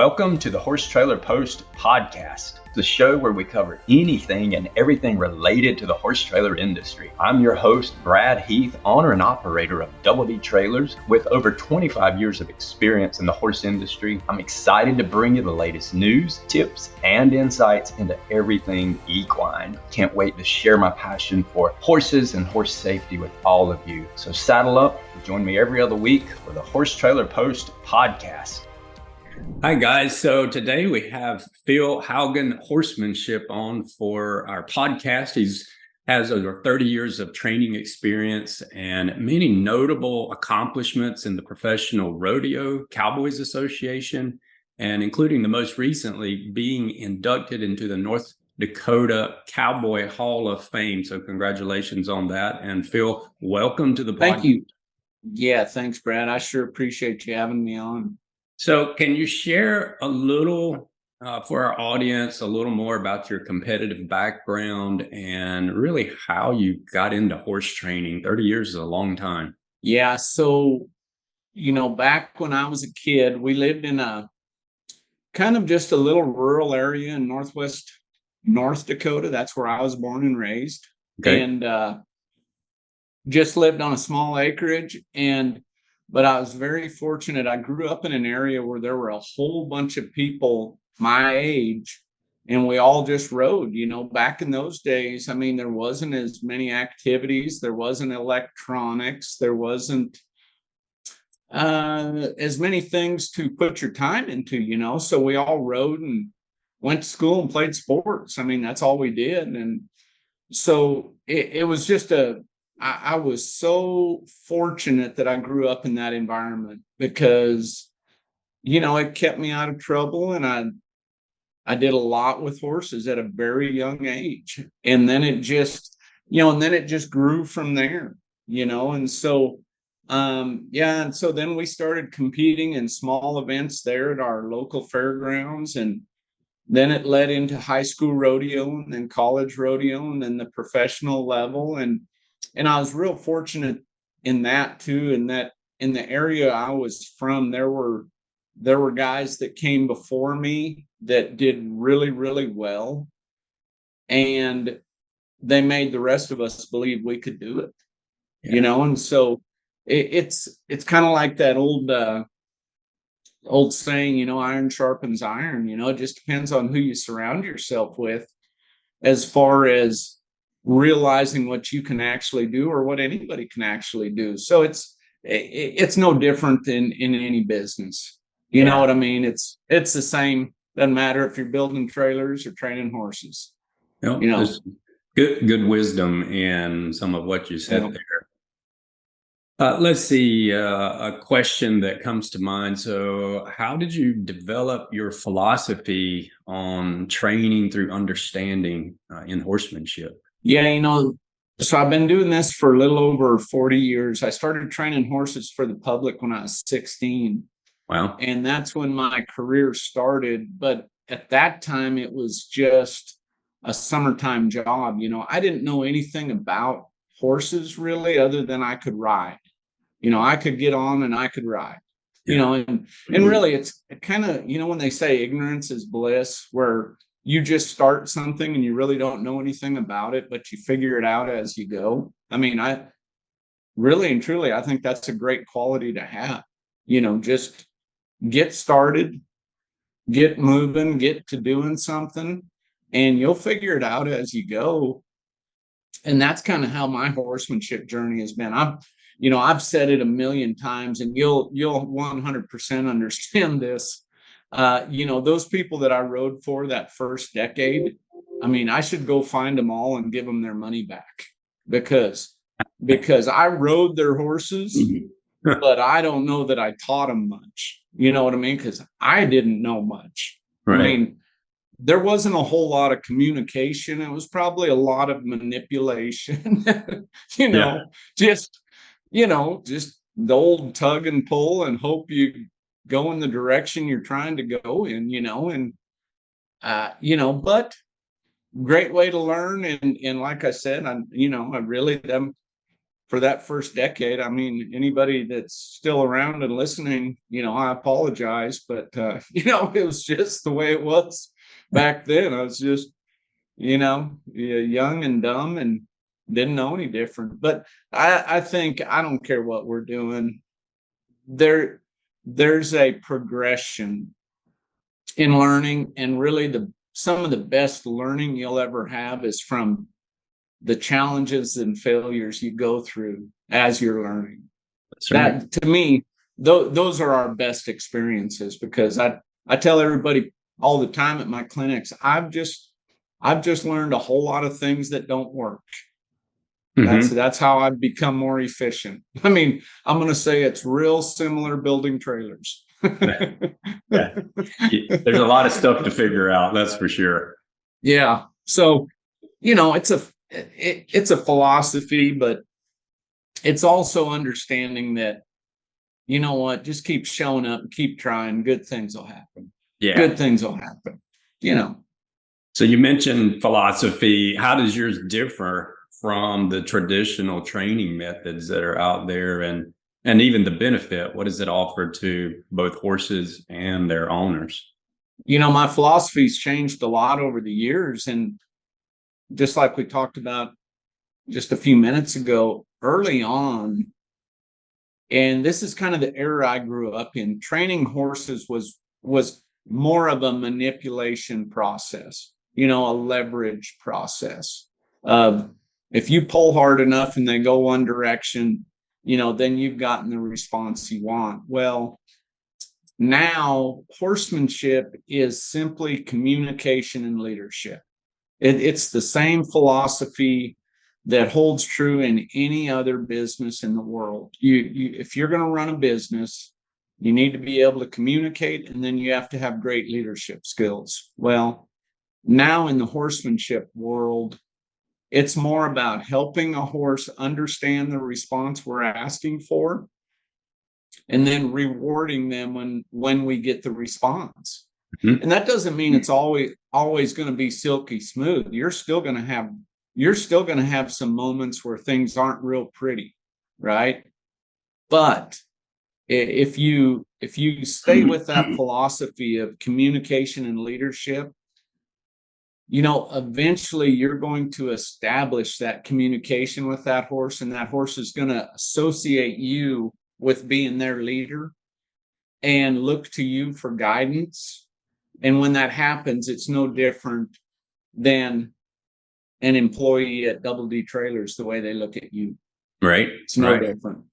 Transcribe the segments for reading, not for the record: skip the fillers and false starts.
Welcome to the Horse Trailer Post podcast, the show where we cover anything and everything related to the horse trailer industry. I'm your host, Brad Heath, owner and operator of Double D Trailers with over 25 years of experience in the horse industry. I'm excited to bring you the latest news, tips, and insights into everything equine. Can't wait to share my passion for horses and horse safety with all of you. So saddle up and join me every other week for the Horse Trailer Post podcast. Hi, guys. So today we have Phil Haugen Horsemanship on for our podcast. He has over 30 years of training experience and many notable accomplishments in the Professional Rodeo Cowboys Association, and including the most recently being inducted into the North Dakota Cowboy Hall of Fame. So congratulations on that. And Phil, welcome to the podcast. Thank you. Yeah, thanks, Brad. I sure appreciate you having me on. So can you share a little for our audience, a little more about your competitive background and really how you got into horse training? 30 years is a long time. Yeah. So, back when I was a kid, we lived in a kind of just a little rural area in northwest North Dakota. That's where I was born and raised. Okay. And just lived on a small acreage. But I was very fortunate. I grew up in an area where there were a whole bunch of people my age, and we all just rode. Back in those days, there wasn't as many activities. There wasn't electronics. There wasn't as many things to put your time into, so we all rode and went to school and played sports. That's all we did. And so it was just I was so fortunate that I grew up in that environment because, it kept me out of trouble, and I did a lot with horses at a very young age. And then it just, grew from there, and so, and so then we started competing in small events there at our local fairgrounds, and then it led into high school rodeo and then college rodeo and then the professional level. And I was real fortunate in that too, in that in the area I was from, there were guys that came before me that did really, really well. And they made the rest of us believe we could do it, and so it's kind of like that old saying, iron sharpens iron. It just depends on who you surround yourself with as far as realizing what you can actually do or what anybody can actually do. So it's no different in any business. You know what I mean? It's the same. Doesn't matter if you're building trailers or training horses. There's good wisdom in some of what you said there. Let's see, a question that comes to mind. So how did you develop your philosophy on training through understanding in horsemanship? Yeah, so I've been doing this for a little over 40 years. I started training horses for the public when I was 16. Wow. And that's when my career started. But at that time, it was just a summertime job. I didn't know anything about horses really, other than I could ride. I could get on and I could ride. And really it's kind of, when they say ignorance is bliss, where you just start something and you really don't know anything about it, but you figure it out as you go. I really and truly, I think that's a great quality to have. Just get started, get moving, get to doing something, and you'll figure it out as you go. And that's kind of how my horsemanship journey has been. I've said it a million times, and you'll 100% understand this. Those people that I rode for that first decade, I should go find them all and give them their money back because I rode their horses, but I don't know that I taught them much. You know what I mean? Because I didn't know much. Right. There wasn't a whole lot of communication. It was probably a lot of manipulation, just the old tug and pull and hope you go in the direction you're trying to go in, but great way to learn. And like I said, I really am for that first decade. I mean, anybody that's still around and listening, I apologize, but it was just the way it was back then. I was just, young and dumb and didn't know any different. But I think, I don't care what we're doing, there's a progression in learning, and really some of the best learning you'll ever have is from the challenges and failures you go through as you're learning. That's right. That, to me, those are our best experiences, because I tell everybody all the time at my clinics, I've just learned a whole lot of things that don't work. That's how I've become more efficient. I mean, I'm going to say it's real similar building trailers. Yeah. There's a lot of stuff to figure out, that's for sure. Yeah. So, it's a philosophy, but it's also understanding that, just keep showing up, keep trying, good things will happen. Yeah. Good things will happen, So you mentioned philosophy. How does yours differ from the traditional training methods that are out there, and even the benefit? What does it offer to both horses and their owners? My philosophy's changed a lot over the years. And just like we talked about just a few minutes ago, early on, and this is kind of the era I grew up in, training horses was more of a manipulation process, a leverage process of, if you pull hard enough and they go one direction, then you've gotten the response you want. Well, now horsemanship is simply communication and leadership. It's the same philosophy that holds true in any other business in the world. If you're going to run a business, you need to be able to communicate, and then you have to have great leadership skills. Well, now in the horsemanship world, it's more about helping a horse understand the response we're asking for, and then rewarding them when we get the response. And that doesn't mean it's always going to be silky smooth. You're still going to have some moments where things aren't real pretty, right? But if you stay with that philosophy of communication and leadership, eventually you're going to establish that communication with that horse, and that horse is going to associate you with being their leader and look to you for guidance. And when that happens, it's no different than an employee at Double D Trailers, the way they look at you. Right. It's no different,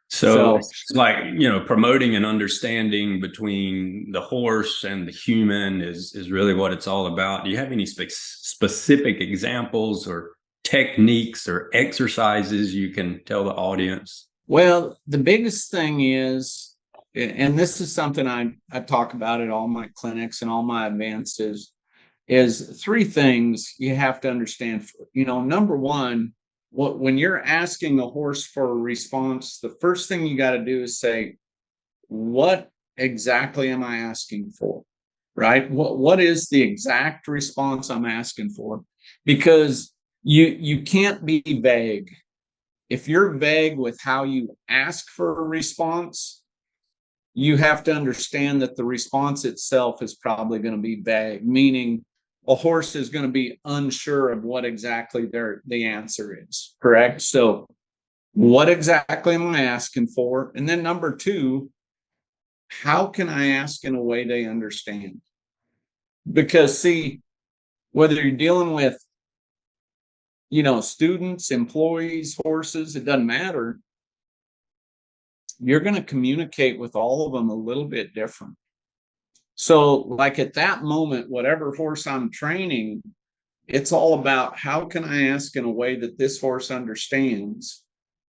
So it's like, promoting an understanding between the horse and the human is really what it's all about. Do you have any specific examples or techniques or exercises you can tell the audience? Well, the biggest thing is, and this is something I talk about at all my clinics and all my events, is three things you have to understand. Number one, when you're asking a horse for a response, the first thing you got to do is say, what exactly am I asking for? Right? What is the exact response I'm asking for? Because you can't be vague. If you're vague with how you ask for a response, you have to understand that the response itself is probably going to be vague, meaning a horse is going to be unsure of what exactly the answer is, correct? So what exactly am I asking for? And then number two, how can I ask in a way they understand? Because see, whether you're dealing with, students, employees, horses, it doesn't matter. You're going to communicate with all of them a little bit different. So like at that moment, whatever horse I'm training, it's all about how can I ask in a way that this horse understands?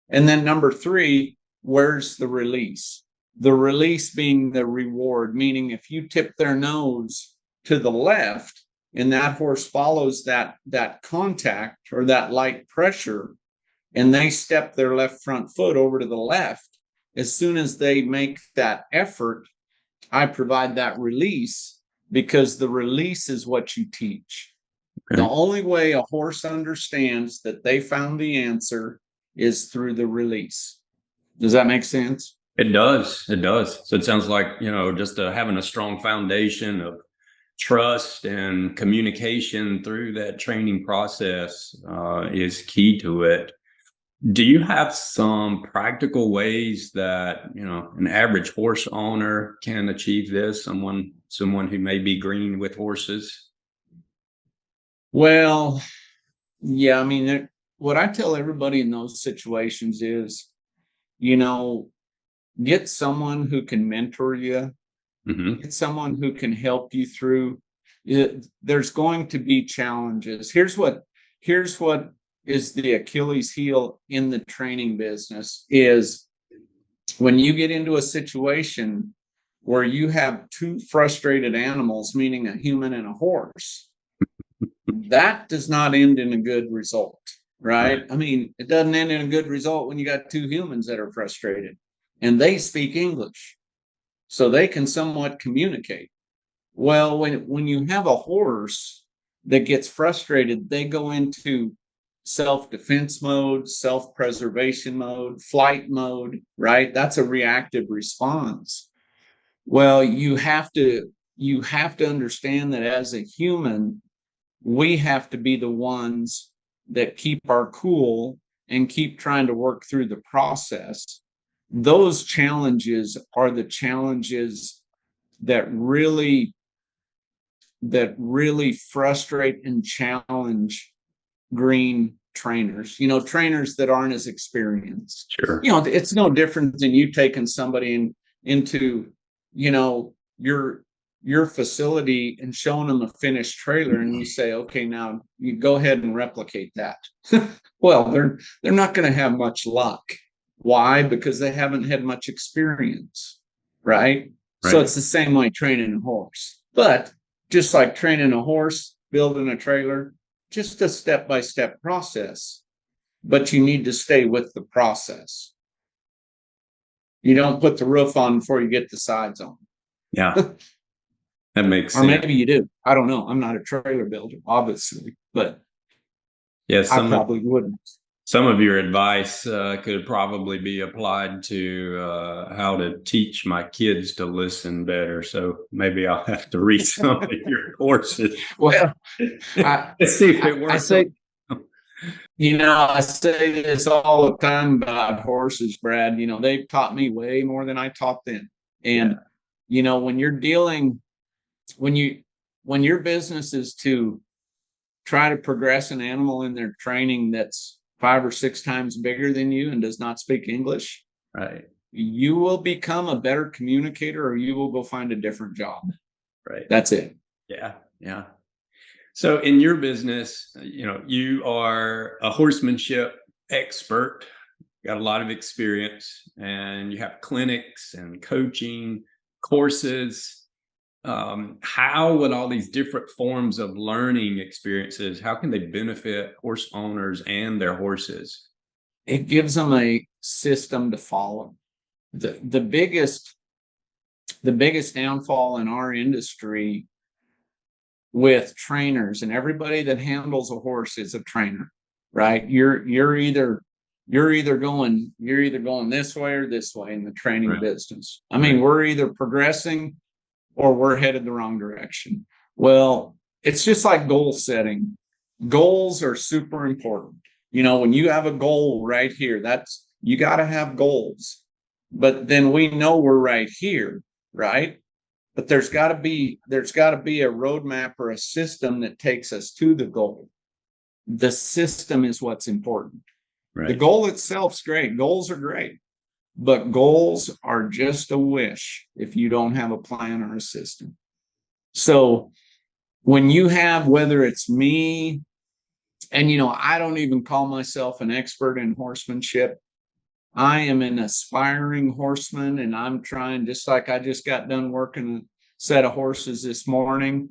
And then number three, where's the release? The release being the reward, meaning if you tip their nose to the left and that horse follows that contact or that light pressure, and they step their left front foot over to the left, as soon as they make that effort, I provide that release, because the release is what you teach. The only way a horse understands that they found the answer is through the release. Does that make sense? It does. It does. So it sounds like, just having a strong foundation of trust and communication through that training process is key to it. Do you have some practical ways that, an average horse owner can achieve this? Someone who may be green with horses? Well, yeah, I mean, what I tell everybody in those situations is, get someone who can mentor you, get someone who can help you through it. There's going to be challenges. Here's what is the Achilles heel in the training business is when you get into a situation where you have two frustrated animals, meaning a human and a horse, that does not end in a good result, right? I mean, it doesn't end in a good result when you got two humans that are frustrated and they speak English, so they can somewhat communicate. Well, when you have a horse that gets frustrated, they go into self-defense mode, self-preservation mode, flight mode, right? That's a reactive response. Well, you have to understand that as a human, we have to be the ones that keep our cool and keep trying to work through the process. Those challenges are the challenges that really frustrate and challenge green trainers, trainers that aren't as experienced. Sure. It's no different than you taking somebody into, your facility and showing them a finished trailer and you say, okay, now you go ahead and replicate that. Well, they're not going to have much luck. Why? Because they haven't had much experience, right? So it's the same like training a horse. But just like training a horse, building a trailer, just a step-by-step process. But you need to stay with the process. You don't put the roof on before you get the sides on. Yeah. That makes sense. Or maybe you do. I don't know. I'm not a trailer builder, obviously, but yes, I probably wouldn't. Some of your advice could probably be applied to how to teach my kids to listen better. So maybe I'll have to read some of your courses. Well, Let's see if it works. I say this all the time about horses, Brad. They've taught me way more than I taught them. And, when you're dealing, when your business is to try to progress an animal in their training that's 5 or 6 times bigger than you and does not speak English, right, you will become a better communicator or you will go find a different job. Right. That's it. Yeah. So in your business, you are a horsemanship expert, got a lot of experience, and you have clinics and coaching courses. How would all these different forms of learning experiences, how can they benefit horse owners and their horses? It gives them a system to follow. The biggest downfall in our industry with trainers, and everybody that handles a horse is a trainer, right? You're either going this way or this way in the training business. I mean, we're either progressing or we're headed the wrong direction. Well, it's just like goal setting. Goals are super important. When you have a goal right here, you got to have goals. But then we know we're right here, right? But there's got to be a roadmap or a system that takes us to the goal. The system is what's important. Right. The goal itself's great. Goals are great. But goals are just a wish if you don't have a plan or a system. So when you have, whether it's me, and I don't even call myself an expert in horsemanship. I am an aspiring horseman, and I'm trying, just like I just got done working a set of horses this morning.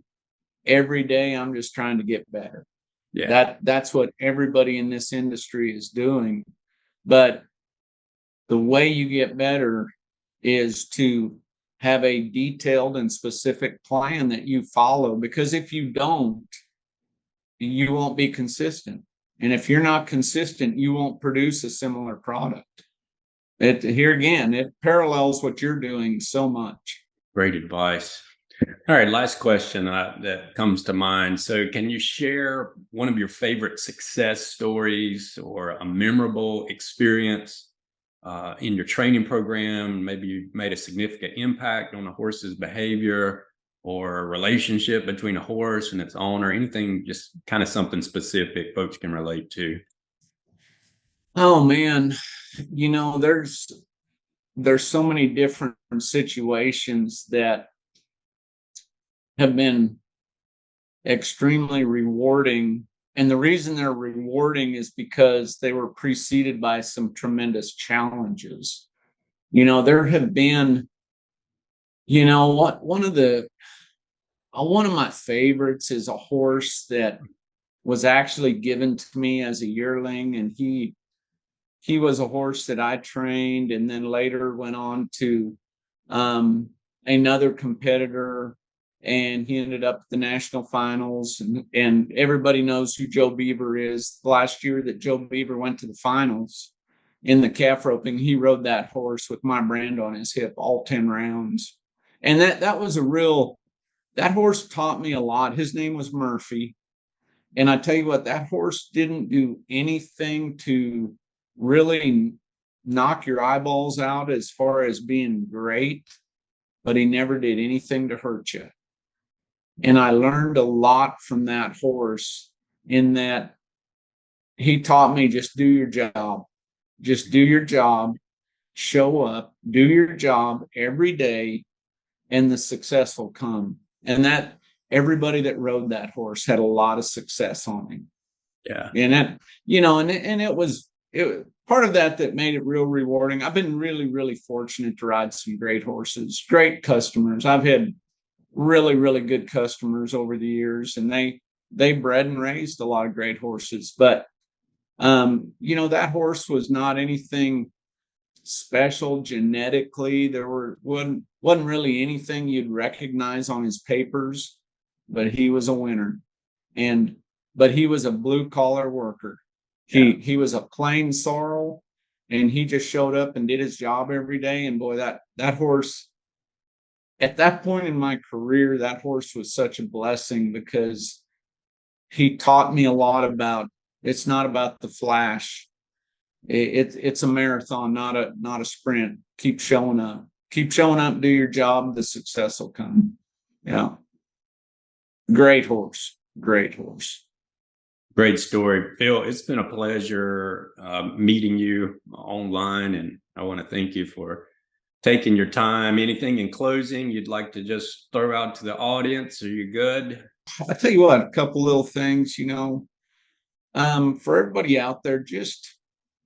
Every day I'm just trying to get better. Yeah. That's what everybody in this industry is doing. But the way you get better is to have a detailed and specific plan that you follow, because if you don't, you won't be consistent. And if you're not consistent, you won't produce a similar product. Here again, it parallels what you're doing so much. Great advice. All right, last question that comes to mind. So can you share one of your favorite success stories or a memorable experience in your training program? Maybe you made a significant impact on a horse's behavior or a relationship between a horse and its owner, anything, just kind of something specific folks can relate to. Oh man, there's so many different situations that have been extremely rewarding. And the reason they're rewarding is because they were preceded by some tremendous challenges. There have been, one of my favorites is a horse that was actually given to me as a yearling, and he was a horse that I trained and then later went on to another competitor, and he ended up at the national finals, and everybody knows who Joe Beaver is. Last year that Joe Beaver went to the finals in the calf roping, he rode that horse with my brand on his hip all 10 rounds. And that was that horse taught me a lot. His name was Murphy. And I tell you what, that horse didn't do anything to really knock your eyeballs out as far as being great, but he never did anything to hurt you. And I learned a lot from that horse in that he taught me, just do your job. Just do your job, show up, do your job every day, and the success will come. And that everybody that rode that horse had a lot of success on him. Yeah. And that, and it was part of that made it real rewarding. I've been really, really fortunate to ride some great horses, great customers. I've had really, really good customers over the years, and they bred and raised a lot of great horses. But that horse was not anything special genetically. There wasn't really anything you'd recognize on his papers, but he was a winner. But he was a blue collar worker. He was a plain sorrel, and he just showed up and did his job every day. And boy, that horse, at that point in my career, that horse was such a blessing, because he taught me a lot about, it's not about the flash. It's a marathon, not a sprint. Keep showing up, do your job. The success will come. Yeah. Great horse. Great story, Phil. It's been a pleasure meeting you online, and I want to thank you for taking your time. Anything in closing you'd like to just throw out to the audience? Are you good? I tell you what, a couple little things, for everybody out there, just,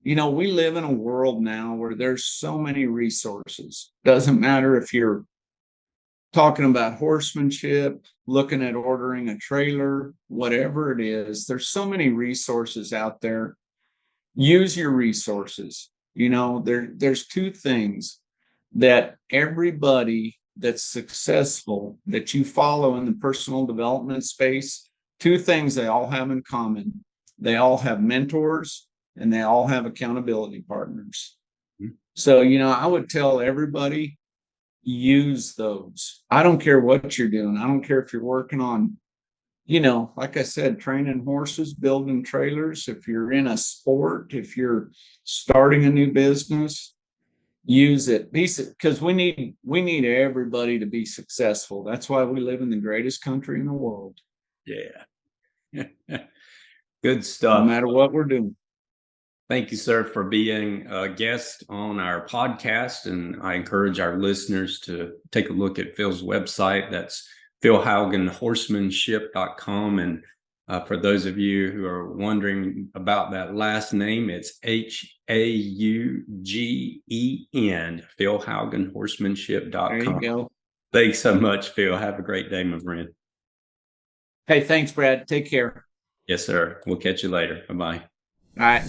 we live in a world now where there's so many resources. Doesn't matter if you're talking about horsemanship, looking at ordering a trailer, whatever it is, there's so many resources out there. Use your resources. There's two things that everybody that's successful that you follow in the personal development space, two things they all have in common. They all have mentors, and they all have accountability partners. Mm-hmm. So, I would tell everybody, use those. I don't care what you're doing. I don't care if you're working on, like I said, training horses, building trailers. If you're in a sport, if you're starting a new business, use it. Because we need everybody to be successful. That's why we live in the greatest country in the world. Yeah. Good stuff. No matter what we're doing. Thank you, sir, for being a guest on our podcast. And I encourage our listeners to take a look at Phil's website. That's philhaugenhorsemanship.com. And for those of you who are wondering about that last name, it's Haugen, philhaugenhorsemanship.com. There you go. Thanks so much, Phil. Have a great day, my friend. Hey, thanks, Brad. Take care. Yes, sir. We'll catch you later. Bye-bye. All right.